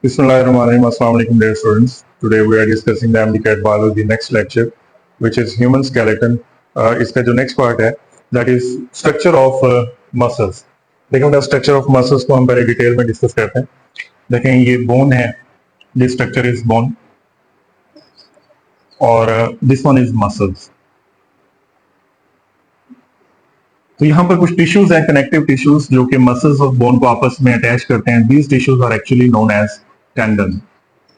Bismillahirrahmanirrahim. Assalamu alaikum, dear students. Today we are discussing the MDCAT biology next lecture, which is human skeleton. इसका जो next part है, that is structure of muscles. देखिए बेटा structure of muscles को हम पहले detail में discuss करते हैं. देखें ये bone है, this structure is bone, और this one is muscles. तो यहाँ पर कुछ टिश्यूज हैं, कनेक्टिव टिश्यूज, जो कि मसल्स और बोन को आपस में अटैच करते हैं. These tissues are actually known as tendon.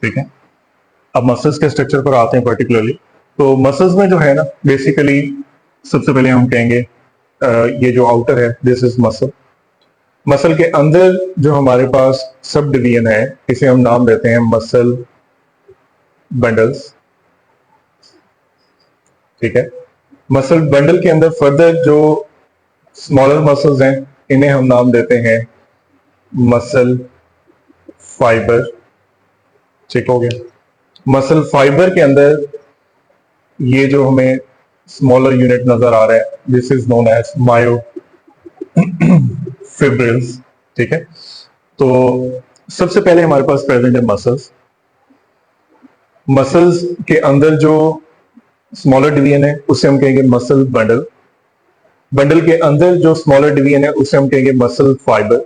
ठीक है, अब मसल्स के स्ट्रक्चर पर आते हैं पर्टिकुलरली. तो मसल्स में जो है ना, बेसिकली सबसे पहले हम कहेंगे ये जो आउटर है, दिस इज मसल. मसल के अंदर जो हमारे पास सब डिवीजन है, इसे हम नाम देते हैं मसल बंडल्स. ठीक है, मसल बंडल के अंदर फर्दर जो स्मॉलर मसल्स हैं, इन्हें हम नाम देते हैं मसल फाइबर. ठीक हो गया. मसल फाइबर के अंदर ये जो हमें स्मॉलर यूनिट नजर आ रहा है, this is known as myofibrils. ठीक है, तो सबसे पहले हमारे पास प्रेजेंट है मसल्स. मसल्स के अंदर जो स्मॉलर डिवीजन है उसे हम कहेंगे मसल बंडल. बंडल के अंदर जो स्मॉलर डिवीजन है उसे हम कहेंगे मसल फाइबर,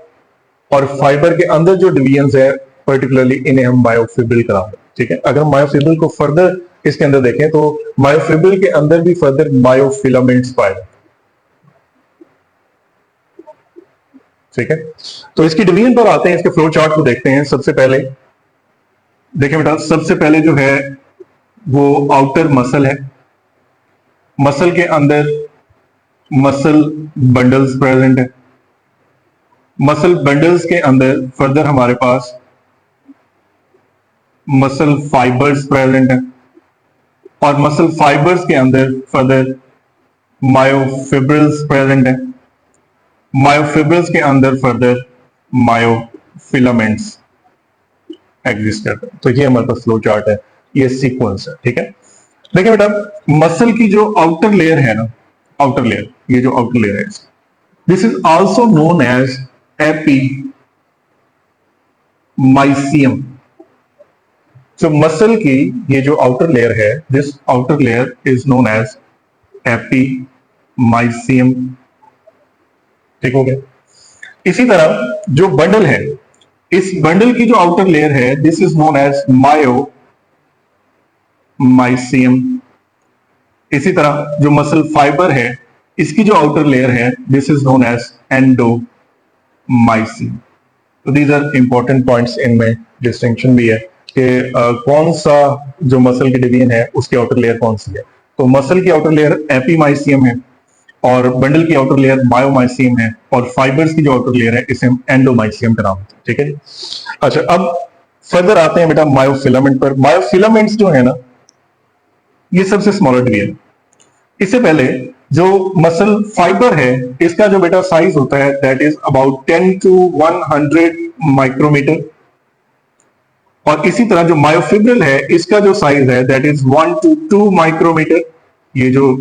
और फाइबर के अंदर जो डिवीजन है पर्टिकुलरली इन्हें हम मायोफिब्रिल कराते हैं. ठीक है, अगर मायोफिब्रिल को फर्दर इसके अंदर देखें तो मायोफिब्रिल के अंदर भी फर्दर मायोफिलामेंट्स पाए जाते हैं. ठीक है, तो इसकी डिवीजन पर आते हैं, इसके फ्लो चार्ट को देखते हैं. सबसे पहले देखिए बेटा, सबसे पहले जो है वो आउटर मसल है. मसल के अंदर मसल बंडल्स प्रेजेंट है. मसल बंडल्स के अंदर फर्दर हमारे पास मसल फाइबर्स प्रेजेंट है, और मसल फाइबर्स के अंदर फर्दर मायोफिब्रिल्स प्रेजेंट है. मायोफिब्रिल्स के अंदर फर्दर मायोफिलामेंट्स एग्जिस्ट करते हैं. तो ये हमारे पास फ्लो चार्ट है, ये सीक्वेंस है. ठीक है, देखिए बेटा, मसल की जो आउटर लेयर है ना, आउटर लेयर, ये जो आउटर लेयर है, this is also known as epimysium. तो मसल की ये जो आउटर लेयर है, this outer layer is known as epimysium. ठीक हो गया. इसी तरह जो बंडल है, इस बंडल की जो आउटर लेयर है, this is known as myomysium. इसी तरह जो मसल फाइबर है, इसकी जो आउटर लेयर है, this is known as endomysium. तो दीज आर इंपॉर्टेंट पॉइंट्स. इनमें डिस्टिंक्शन भी है कि कौन सा जो मसल की डिवीजन है उसकी आउटर लेयर कौन सी है. तो मसल की आउटर लेयर एपीमाइसियम है, और बंडल की आउटर लेयर मायोमाइसियम है, और फाइबर्स की जो आउटर लेयर है इसे हम एंडोमाइसियम का नाम देते हैं. ठीक है जी. अच्छा, अब फर्दर आते हैं बेटा मायोफिलामेंट पर. मायोफिलामेंट्स जो है ना, ये सबसे स्मॉलर डिवीजन. इससे पहले जो मसल फाइबर है, इसका जो बेटा साइज होता है, that is about 10 to 100 micrometre. और इसी तरह जो मायोफिब्रिल है, इसका जो साइज है, दैट इज 1 to 2 माइक्रोमीटर. ये जो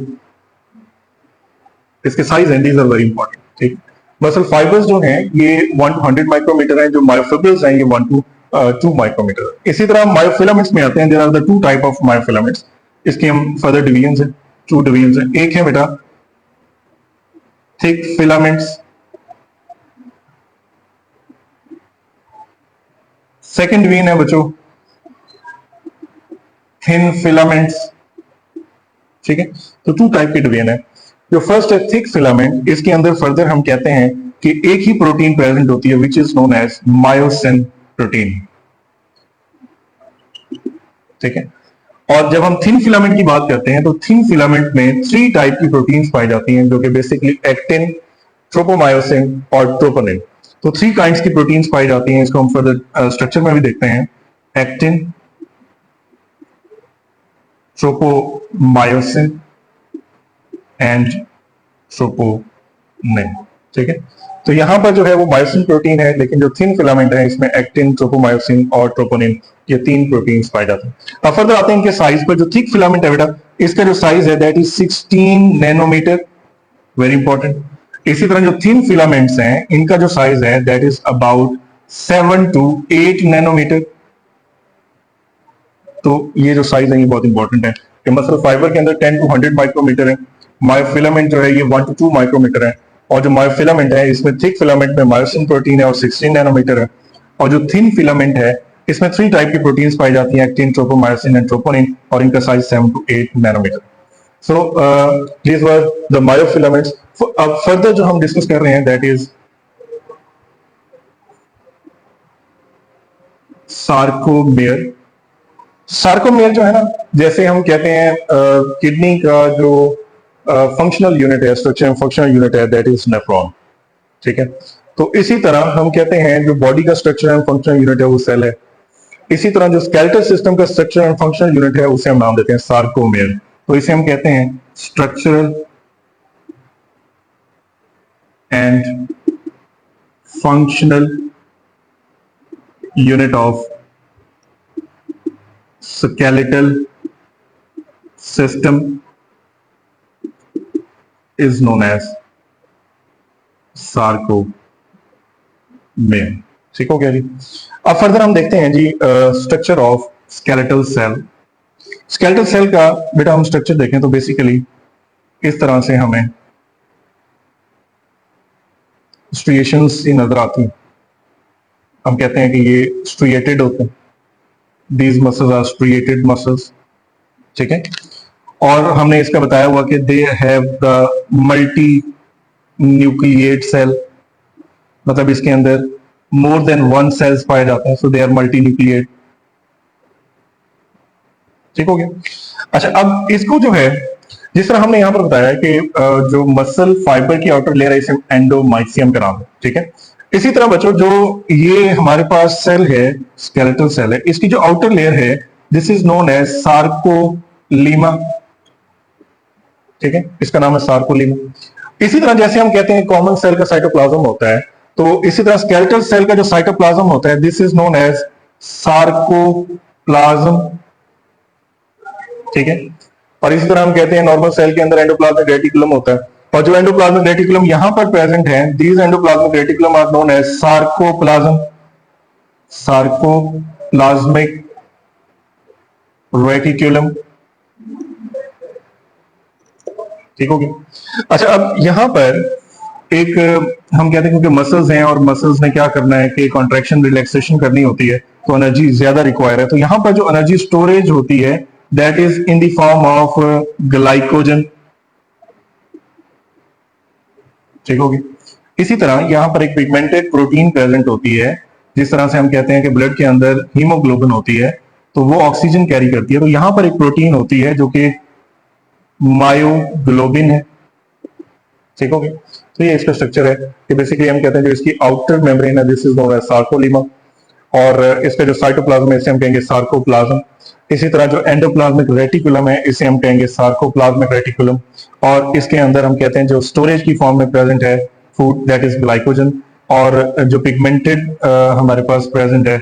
इसके साइज हैं, दीज आर वेरी इंपॉर्टेंट. ठीक, मसल फाइबर्स जो हैं ये 1 to 100 माइक्रोमीटर हैं, जो मायोफिब्रिल्स हैं ये 1 to 2 माइक्रोमीटर. इसी तरह मायोफिलामेंट्स में आते हैं. There are the two type of myofilaments. इसके हम फर्दर डिवीजन है, टू डिवीजन है. एक है बेटा थिक फिलामेंट्स, सेकंड डिवीजन है बच्चों थिन फिलामेंट्स. ठीक है, तो टू टाइप के डिवीजन है. जो फर्स्ट है थिक फिलामेंट, इसके अंदर फर्दर हम कहते हैं कि एक ही प्रोटीन प्रेजेंट होती है, which is known as myosin protein. ठीक है, और जब हम थिन फिलामेंट की बात करते हैं तो थिन फिलामेंट में 3 टाइप की प्रोटीन्स पाई जाती हैं, जो कि बेसिकली एक्टिन, ट्रोपोमायोसिन और ट्रोपोनिन. तो 3 काइंड्स की प्रोटीन्स पाई जाती हैं. इसको हम फर्दर स्ट्रक्चर में भी देखते हैं. Actin, tropomyosin and troponin. ठीक है, तो यहां पर जो है वो मायोसिन प्रोटीन है, लेकिन जो थिन फिलामेंट है इसमें एक्टिन, ट्रोपोमायोसिन और ट्रोपोनिन, ये 3 प्रोटीन्स पाए जाते हैं. अब फर्दर आते हैं इनके साइज पर. जो थिक फिलामेंट है बेटा, इसका जो साइज है that is 16 nanometre, very important. इसी तरह जो थिन फिलामेंट्स हैं, इनका जो साइज है that is about 7 to 8 nanometre. तो ये जो साइज है ये बहुत इंपॉर्टेंट है कि मसल फाइबर के अंदर 10 to 100 माइक्रोमीटर है, मायोफिलामेंट जो है ये 1 to 2 माइक्रोमीटर है, और जो मायोफिलामेंट है इसमें थिक फिलामेंट में मायोसिन प्रोटीन है और 16 नैनोमीटर है, और जो थिन फिलामेंट है इसमें 3 टाइप की प्रोटीन्स पाई जाती हैं, एक्टिन, ट्रोपोमायोसिन एंड ट्रोपोनिन, और इनका size 7 to 8 nanometre. So these were the myofilaments। अब फर्दर जो हम डिस्कस कर रहे हैं दैट इज सार्कोमेयर। सार्कोमेयर जो है ना, जैसे हम कहते हैं किडनी का जो फंक्शनल यूनिट है, स्ट्रक्चर फंक्शनल यूनिट है दैट इज नेफ्रॉन, ठीक है। तो इसी तरह हम कहते हैं जो बॉडी का स्ट्रक्चर एंड फंक्शनल यूनिट है वो सेल है। इसी तरह जो स्केलेटल सिस्टम का स्ट्रक्चर एंड फंक्शनल यूनिट है उसे हम नाम देते हैं सार्कोमेयर। तो इसे हम कहते हैं structural and functional unit of skeletal system is known as sarcomere। ठीक हो गया जी। अब फर्दर हम देखते हैं जी structure of skeletal cell. Skeletal cell का बेटा हम स्ट्रक्चर देखें तो बेसिकली इस तरह से हमें स्ट्रिएशंस ही नजर आती हैं। हम कहते हैं कि ये स्ट्रिएटेड होते हैं, these muscles are striated muscles, ठीक है। और हमने इसका बताया हुआ कि they have the multi nucleate cell, मतलब इसके अंदर more than one cells पाए जाते हैं, so they are multi nucleate, ठीक हो गया। अच्छा, अब इसको जो है जिस तरह हमने यहां पर बताया कि जो मसल फाइबर की आउटर लेयर है इसे एंडोमाइसियम का नाम है, ठीक है। इसी तरह बच्चों जो ये हमारे पास सेल है, स्केलेटल सेल है, इसकी जो आउटर लेयर है this is known as sarcolemma, ठीक है। इसका नाम है सार्कोलीमा। इसी तरह जैसे हम कहते हैं कॉमन सेल का साइटोप्लाज्म होता है, तो इसी तरह स्केलेटल सेल का जो साइटोप्लाज्म होता है this is known as sarcoplasm, ठीक है। और इसी तरह हम कहते हैं नॉर्मल सेल के अंदर एंडोप्लाज्मिक रेटिकुलम होता है, और जो एंडोप्लाज्मिक रेटिकुलम यहां पर प्रेजेंट है these endoplasmic reticulum are known as sarcoplasm, sarcoplasmic reticulum, ठीक हो गया। अच्छा, अब यहां पर एक हम कहते हैं क्योंकि मसल्स हैं और मसल्स ने क्या करना है कि कॉन्ट्रैक्शन रिलैक्सेशन करनी होती है तो एनर्जी ज्यादा रिक्वायर है, तो यहां पर जो एनर्जी स्टोरेज होती है that is in the form of glycogen, ठीक होगी। इसी तरह यहां पर एक पिगमेंटेड प्रोटीन प्रेजेंट होती है, जिस तरह से हम कहते हैं कि ब्लड के अंदर हीमोग्लोबिन होती है तो वो ऑक्सीजन कैरी करती है, तो यहां पर एक प्रोटीन होती है जो कि मायोग्लोबिन है, ठीक होगी। तो ये इसका स्ट्रक्चर है कि बेसिकली हम कहते हैं जो इसकी आउटर मेम्ब्रेन है this is known as sarcolemma, और इसका जो साइटोप्लाज्म है इसे हम कहेंगे सार्कोप्लाज्म। इसी तरह जो एंडोप्लाज्मिक रेटिकुलम है इसे हम कहेंगे सार्कोप्लाज्मिक रेटिकुलम, और इसके अंदर हम कहते हैं जो स्टोरेज की फॉर्म में प्रेजेंट है फूड दैट इज ग्लाइकोजन, और जो पिगमेंटेड हमारे पास प्रेजेंट है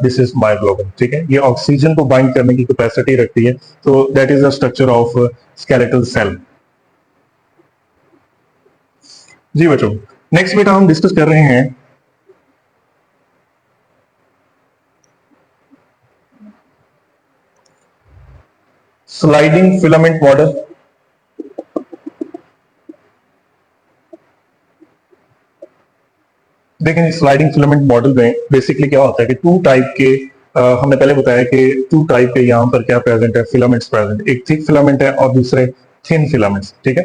दिस इज मायोग्लोबिन, ठीक है। ये ऑक्सीजन को बाइंड करने की कैपेसिटी रखती है, तो that is the structure of skeletal cell. जी बच्चों, नेक्स्ट बेटा हम डिस्कस कर रहे हैं स्लाइडिंग फिलामेंट मॉडल। देखें स्लाइडिंग फिलामेंट मॉडल में बेसिकली क्या होता है कि टू टाइप के हमने पहले बताया कि टू टाइप के यहां पर क्या प्रेजेंट है, फिलामेंट्स प्रेजेंट, एक थिक फिलामेंट है और दूसरे थिन फिलामेंट्स, ठीक है।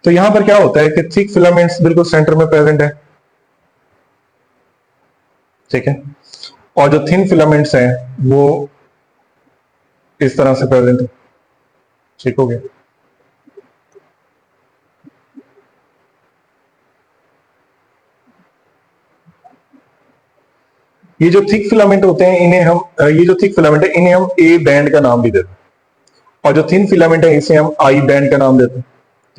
तो यहां पर क्या होता है कि थिक फिलामेंट्स बिल्कुल सेंटर में प्रेजेंट है, ठीक है, और जो थिन फिलामेंट्स हैं वो इस तरह से प्रेजेंट है, ठीक हो गया। ये जो थिक फिलामेंट होते हैं इन्हें हम ये जो थिक फिलामेंट है इन्हें हम ए बैंड का नाम भी देते हैं, और जो थिन फिलामेंट है इसे हम आई बैंड का नाम देते हैं,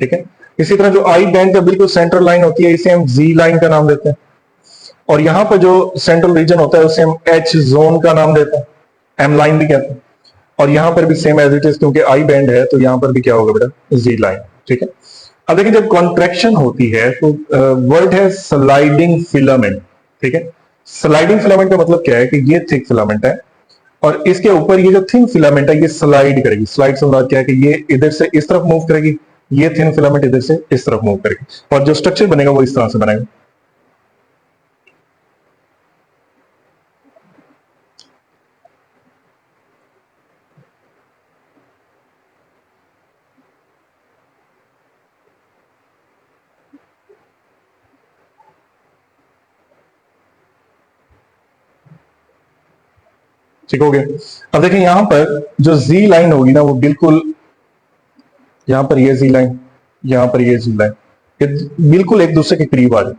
ठीक है। इसी तरह जो आई बैंड का बिल्कुल सेंट्रल लाइन होती है इसे हम जी लाइन का नाम देते हैं, और यहां पर जो सेंट्रल रीजन होता है उसे हम एच जोन का नाम देते हैं, एम लाइन भी कहते हैं, और यहां पर भी सेम एज इट इज क्योंकि आई बैंड है तो यहां पर भी क्या होगा बेटा, जी लाइन, ठीक है। अब देखिए जब कॉन्ट्रैक्शन होती है तो वर्ड है स्लाइडिंग फिलामेंट, ठीक है। स्लाइडिंग फिलामेंट का मतलब क्या है कि ये थिक फिलामेंट है और इसके ऊपर ये जो थिन फिलामेंट है ये स्लाइड करेगी। स्लाइड से मतलब क्या है कि ये इधर से इस तरफ मूव करेगी, ये थिन फिलामेंट इधर से इस तरफ मूव करेगी, और जो स्ट्रक्चर बनेगा वो इस तरह से बनेगा। ठीक हो गया। अब देखिए यहां पर जो जी लाइन होगी ना वो बिल्कुल, यहां पर ये जी लाइन, यहां पर ये जी लाइन, ये बिल्कुल एक दूसरे के करीब आ जाए,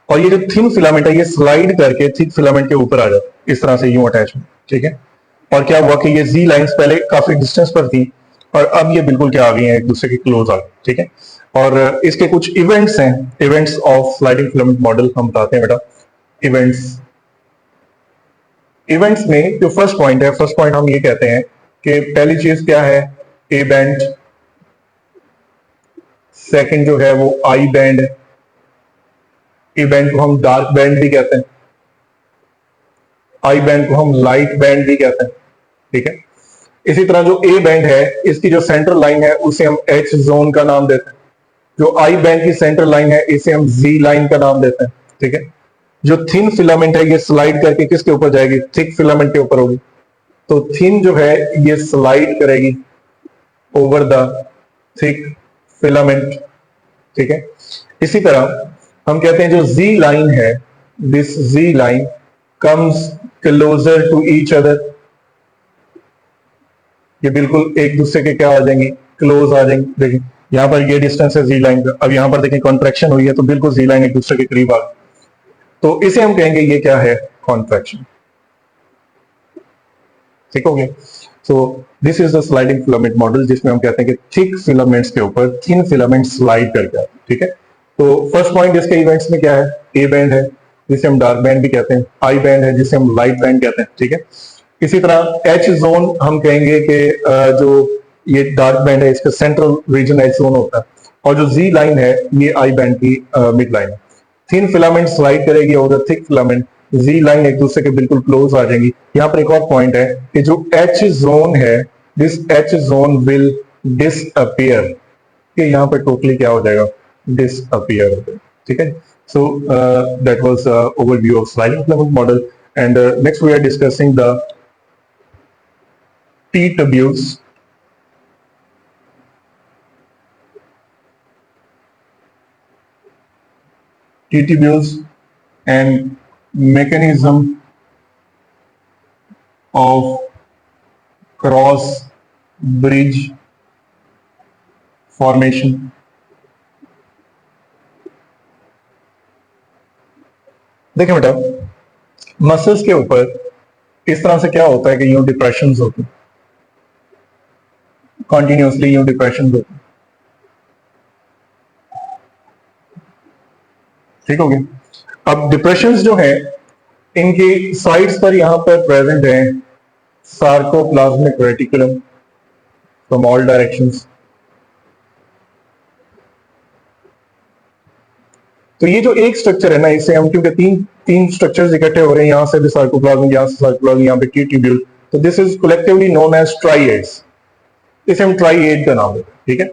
और ये जो थिन फिलामेंट है ये स्लाइड करके थिक फिलामेंट के ऊपर आ जाए, इस तरह से यूं अटैच हो। ठीक है, और क्या हुआ कि ये जी लाइंस पहले काफी डिस्टेंस पर थी और अब ये बिल्कुल क्या आ गई हैं, एक दूसरे के क्लोज आ गई। ठीक है, और इसके कुछ इवेंट्स हैं, events of sliding filament model हम बताते हैं बेटा। इवेंट्स, इवेंट्स में जो फर्स्ट पॉइंट है, फर्स्ट पॉइंट हम ये कहते हैं कि पहली चीज क्या है, ए बैंड, सेकंड जो है वो आई बैंड है, ए बैंड को हम डार्क बैंड भी कहते हैं, आई बैंड को हम लाइट बैंड भी कहते हैं। ठीक है, इसी तरह जो ए बैंड है इसकी जो सेंट्रल लाइन है उसे हम एच जोन का नाम देते हैं, जो आई बैंड की सेंट्रल लाइन है इसे हम जी लाइन का नाम देते हैं। ठीक है, जो थिन फिलामेंट है ये स्लाइड करके किसके ऊपर जाएगी, थिक फिलामेंट के ऊपर होगी, तो थिन जो है ये स्लाइड करेगी ओवर द थिक फिलामेंट। ठीक है, इसी तरह हम कहते हैं जो जी लाइन है, this G line comes closer to each other, ये बिल्कुल एक दूसरे के क्या आ जाएंगे, क्लोज आ जाएंगे। देखिए यहां पर ये डिस्टेंस है जी लाइन का, अब यहां पर देखिए कॉन्ट्रैक्शन हुई है तो बिल्कुल जी लाइन एक दूसरे के करीब आ गई, तो इसे हम कहेंगे ये क्या है, कॉन्ट्रैक्शन। ठीक हो गया। So this is the sliding filament model, जिसमें हम कहते हैं कि थिक फिलामेंट्स के ऊपर थिन फिलामेंट स्लाइड करके आते हैं। ठीक है, तो फर्स्ट पॉइंट इसके इवेंट्स में क्या है, ए बैंड है जिसे हम डार्क बैंड भी कहते हैं, आई बैंड है जिसे हम लाइट बैंड कहते हैं। ठीक है, इसी तरह एच जोन हम कहेंगे कि जो ये डार्क बैंड है इसका सेंट्रल रीजन एच जोन होता है, और जो जी लाइन है ये आई बैंड की मिड लाइन है। थिन फिलामेंट स्लाइड करेगी और थिक फिलामेंट, जी लाइन एक दूसरे के बिल्कुल क्लोज आ जाएंगी। यहां पर एक और पॉइंट है कि जो एच जोन है, this H zone will disappear, कि यहां पर टोटली क्या हो जाएगा, डिसअपियर हो जाएगा। ठीक है, सो that was overview of sliding filament model, and next we are discussing the T-tubules. T-tubules and mechanism of cross bridge formation. देखिए बेटा, मसल्स के ऊपर इस तरह से क्या होता है कि यूं डिप्रेशंस होते हैं, कंटिन्यूअसली यूं डिप्रेशंस होते हैं। ठीक हो गया। अब डिप्रेशंस जो है इनकी साइड्स पर यहां पर प्रेजेंट है sarcoplasmic reticulum from all directions. तो ये जो एक स्ट्रक्चर है ना, इसे हम, क्योंकि तीन स्ट्रक्चर्स इकट्ठे हो रहे हैं, यहां से भी सार्कोप्लाज्म, यहां से सार्कोप्लाज्म, यहां पे टी ट्यूब्यूल, तो this is collectively known as triads, इसे हम ट्राइएड का नाम देते हैं। ठीक है,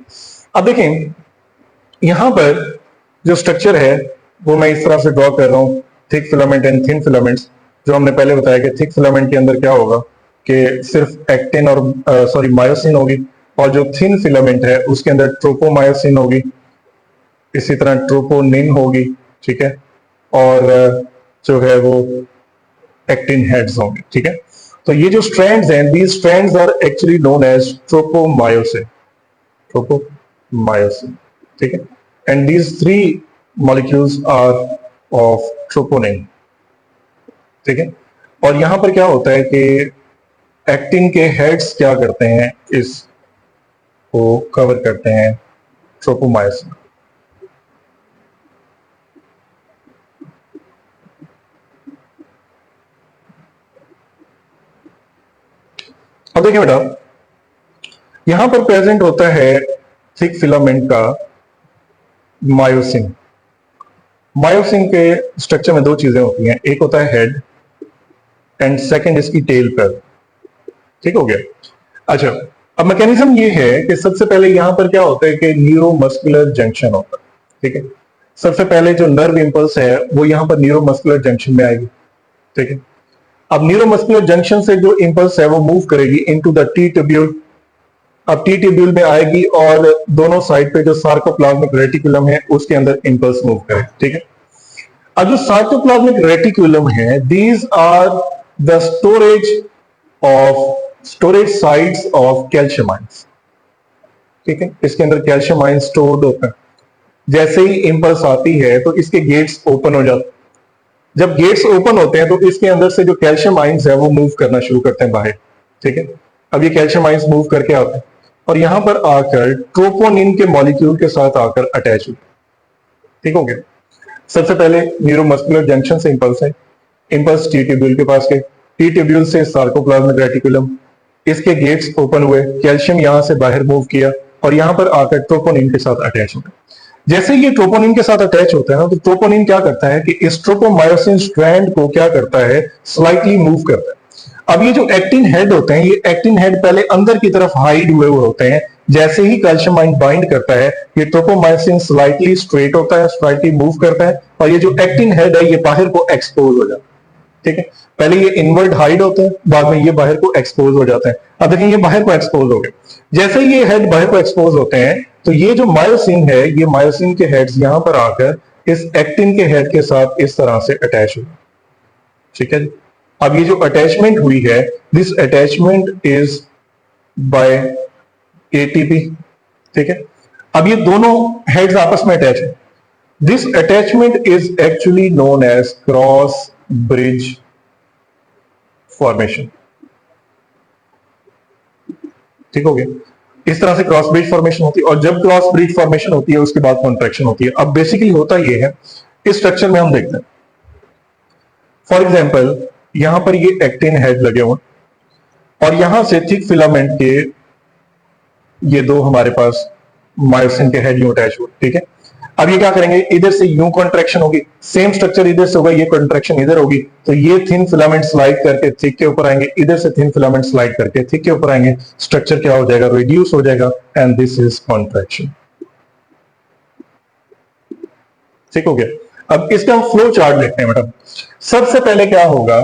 अब देखें यहां पर जो स्ट्रक्चर है वो मैं इस तरह से ड्रॉ कर रहा हूं, thick filament and thin filaments. जो हमने पहले बताया कि थिक फिलामेंट के अंदर क्या होगा कि सिर्फ एक्टिन और सॉरी मायोसिन होगी, और जो थिन फिलामेंट है उसके अंदर ट्रोपोमायोसिन होगी, इसी तरह ट्रोपोनिन होगी। ठीक है, और जो है वो एक्टिन हेड्स होंगे। ठीक है, तो ये जो स्ट्रैंड्स हैं, these strands are actually known as tropomyosin, tropomyosin. ठीक है, and these three molecules are of troponin. ठीक है, और यहां पर क्या होता है कि एक्टिन के हेड्स क्या करते हैं, इसको कवर करते हैं ट्रोपोमायोसिन। अब देखिए बेटा, यहां पर प्रेजेंट होता है थिक फिलामेंट का मायोसिन। मायोसिन के स्ट्रक्चर में दो चीजें होती हैं, एक होता है हेड एंड सेकंड इसकी टेल पर। ठीक हो गया। अच्छा, अब मैकेनिज्म ये है कि सबसे पहले यहां पर क्या होता है कि न्यूरोमस्कुलर जंक्शन होता है, ठीक है। सबसे पहले जो नर्व इंपल्स है वो यहां पर न्यूरोमस्कुलर जंक्शन में आएगी, ठीक है। अब न्यूरोमस्कुलर जंक्शन से जो इंपल्स है वो मूव करेगी इनटू द टी ट्यूब्यूल। अब टी ट्यूब्यूल में आएगी और दोनों साइड पे जो सार्कोप्लाज्मिक रेटिकुलम है उसके अंदर इंपल्स मूव करे, ठीक है। अब जो सार्कोप्लाज्मिक रेटिकुलम है, these are the storage sites of calcium ions, ठीक है। इसके अंदर कैल्शियम आयंस स्टोर्ड होता है। जैसे ही इंपल्स आती है तो इसके गेट्स ओपन हो जाते हैं। जब गेट्स ओपन होते हैं तो इसके अंदर से जो कैल्शियम आयंस है वो मूव करना शुरू करते हैं बाहर, ठीक है। अब ये कैल्शियम आयंस मूव करके आते हैं और यहां पर आकर ट्रोपोनिन के मॉलिक्यूल के साथ आकर अटैच होते हैं, ठीक हो गया। सबसे पहले न्यूरोमस्कुलर जंक्शन से इंपल्स है, इंपल्स टी ट्यूब्यूल के पास गए, टी ट्यूब्यूल से सार्कोप्लाज्मिक रेटिकुलम, इसके गेट्स ओपन हुए, कैल्शियम यहां से बाहर मूव किया और यहां पर आकर ट्रोपोनिन के साथ अटैच हो गया। जैसे ये ट्रोपोनिन के साथ अटैच होता है ना, तो ट्रोपोनिन क्या करता है कि इस ट्रोपोमायोसिन स्ट्रैंड को क्या करता है, स्लाइटली मूव करता है। अब ये जो एक्टिन हेड होते हैं, ये एक्टिन हेड पहले अंदर की तरफ हाइड हुए होते हैं। जैसे ही कैल्शियम आयन बाइंड करता है, ये ट्रोपोमायोसिन स्लाइटली स्ट्रेट होता है, स्लाइटली मूव करता है और ये जो एक्टिन हेड है ये बाहर को एक्सपोज हो जाता है, ठीक है। पहले ये इनवर्ड हाइड होते हैं, बाद में ये बाहर को एक्सपोज हो जाते हैं। अब देखिए ये बाहर को एक्सपोज हो गए। जैसे ही ये हेड बाहर को एक्सपोज होते हैं तो ये जो मायोसिन है, ये मायोसिन के हेड्स यहां पर आकर इस एक्टिन के हेड के साथ इस तरह से अटैच हुए, ठीक है। अब ये जो अटैचमेंट हुई है, this attachment is by ATP, ठीक है। अब ये दोनों हेड्स आपस में अटैच है। This attachment is actually known as cross bridge formation, ठीक हो गया। इस तरह से क्रॉस ब्रिज फॉर्मेशन होती है और जब क्रॉस ब्रिज फॉर्मेशन होती है उसके बाद कॉन्ट्रैक्शन होती है। अब बेसिकली होता यह है, इस स्ट्रक्चर में हम देखते हैं, फॉर एग्जांपल यहां पर ये एक्टिन हेड लगे हुए और यहां से थिक फिलामेंट के ये दो हमारे पास मायोसिन के हेड यूं अटैच हुए, ठीक है। अब ये क्या करेंगे, इधर से यूं कॉन्ट्रैक्शन होगी, सेम स्ट्रक्चर इधर से होगा, ये कॉन्ट्रैक्शन इधर होगी, तो ये थिन फिलामेंट स्लाइड करके थिक के ऊपर आएंगे, इधर से थिन फिलामेंट स्लाइड करके थिक के ऊपर आएंगे, स्ट्रक्चर क्या हो जाएगा, रिड्यूस हो जाएगा एंड दिस इज कॉन्ट्रैक्शन, ठीक हो गया। अब इसका हम फ्लो चार्ट देखते हैं मैडम। सबसे पहले क्या होगा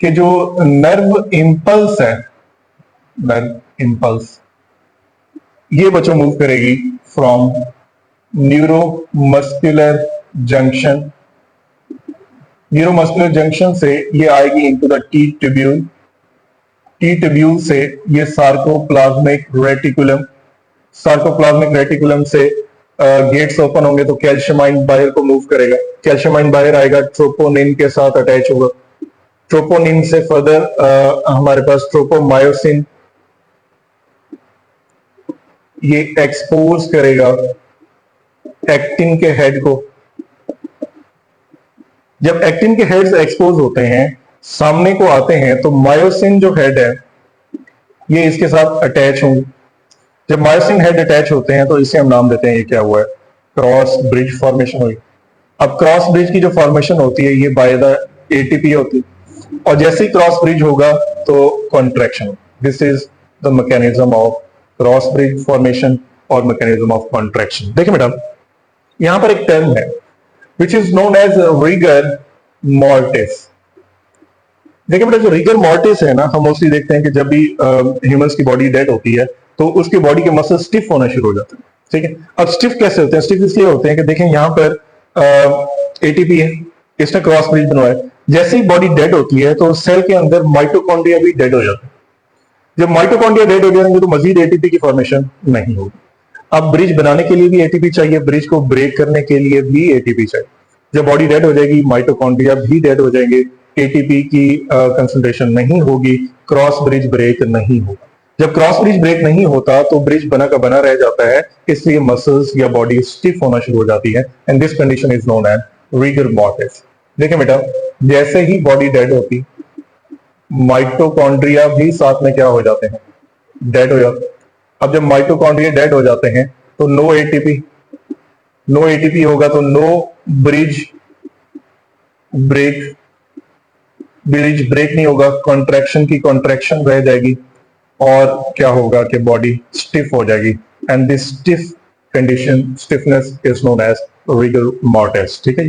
कि जो नर्व इंपल्स है, नर्व इंपल्स ये बच्चों मूव करेगी from neuromuscular junction, neuromuscular junction से ये आएगी into the T tubule, T tubule से ये सार्कोप्लाज्मिक रेटिकुलम, सार्कोप्लाज्मिक रेटिकुलम से गेट्स ओपन होंगे तो कैल्शियम आयन बाहर को मूव करेगा, कैल्शियम आयन बाहर आएगा, ट्रोपोनिन के साथ अटैच होगा, ट्रोपोनिन से फर्दर हमारे पास ट्रोपोमायोसिन ये एक्सपोज करेगा एक्टिन के हेड को। जब एक्टिन के हेड्स एक्सपोज होते हैं, सामने को आते हैं, तो मायोसिन जो हेड है ये इसके साथ अटैच होंगे। जब मायोसिन हेड अटैच होते हैं तो इसे हम नाम देते हैं, ये क्या हुआ है, क्रॉस ब्रिज फॉर्मेशन हुई। अब क्रॉस ब्रिज की जो फॉर्मेशन होती है ये बाय द एटीपी होती है और जैसे ही क्रॉस ब्रिज होगा तो contraction. This is the mechanism of cross bridge formation और मैकेनिज्म ऑफ कॉन्ट्रैक्शन। देखिए मैडम, यहां पर एक टर्म है which is known as rigor mortis. देखिए बेटा, जो रिगर मॉर्टिस है ना, हम मोस्टली देखते हैं कि जब भी ह्यूमंस की बॉडी डेड होती है तो उसके बॉडी के मसल स्टिफ होना शुरू हो जाते हैं, ठीक है। अब स्टिफ कैसे होते हैं, स्टिफ इसलिए होते हैं कि देखें यहां पर एटीपी है, इसने क्रॉस ब्रिज बनवाया। जैसे ही बॉडी डेड होती है तो सेल के अंदर माइटोकॉन्ड्रिया भी डेड हो जाता है। जब माइटोकॉन्ड्रिया डेड हो जाएंगे तो मजीद एटीपी की फॉर्मेशन नहीं होगी। अब ब्रिज बनाने के लिए भी एटीपी चाहिए, ब्रिज को ब्रेक करने के लिए भी एटीपी चाहिए। जब बॉडी डेड हो जाएगी, माइटोकॉन्ड्रिया भी डेड हो जाएंगे, एटीपी की कंसंट्रेशन नहीं होगी, क्रॉस ब्रिज ब्रेक नहीं होगा। जब क्रॉस ब्रिज ब्रेक नहीं होता तो ब्रिज बना का बना रह जाता है, इसलिए मसल्स या बॉडी स्टिफ होना शुरू हो जाती है and this condition is known as rigor mortis. देखिए बेटा, जैसे ही बॉडी डेड होती, माइटोकॉन्ड्रिया भी साथ में क्या हो जाते हैं, डेड हो जाते हैं। अब जब माइटोकॉन्ड्रिया डेड हो जाते हैं तो नो एटीपी, नो एटीपी होगा तो no bridge break, bridge break नहीं होगा, कॉन्ट्रैक्शन की कॉन्ट्रैक्शन रह जाएगी और क्या होगा कि बॉडी स्टिफ हो जाएगी and this stiff condition stiffness is known as rigor mortis. ठीक है,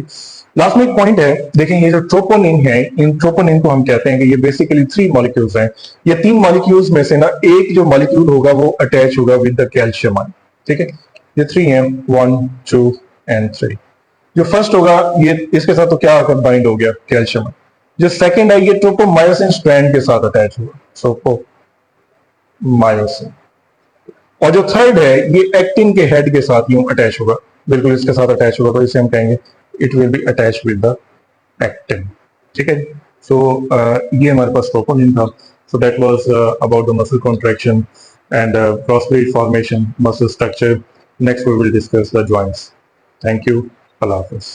लास्ट में एक पॉइंट है, देखें ये जो ट्रोपोनिन है, इन ट्रोपोनिन को हम कहते हैं कि ये बेसिकली 3 मॉलिक्यूल्स हैं। ये 3 मॉलिक्यूल्स में से ना एक जो मॉलिक्यूल होगा वो अटैच होगा विद द कैल्शियम आयन। ठीक है, ये 3 हैं, 1 2 एंड 3। जो फर्स्ट होगा ये इसके साथ तो क्या आकर बाइंड हो गया, कैल्शियम। जो सेकंड है ये ट्रोपोमायोसिन स्ट्रैंड के साथ अटैच हुआ, ट्रोपोमायोसिन। और जो थर्ड है ये एक्टिन के हेड के साथ यूं अटैच होगा, बिल्कुल इसके साथ अटैच होगा, तो इसे हम कहेंगे it will be attach with the actin. ठीक है, सो ये हमारे पास ट्रोपोनिन था। So that was about the muscle contraction and cross bridge formation, muscle structure. Next we will discuss the joints. Thank you, अल्लाह हाफिज।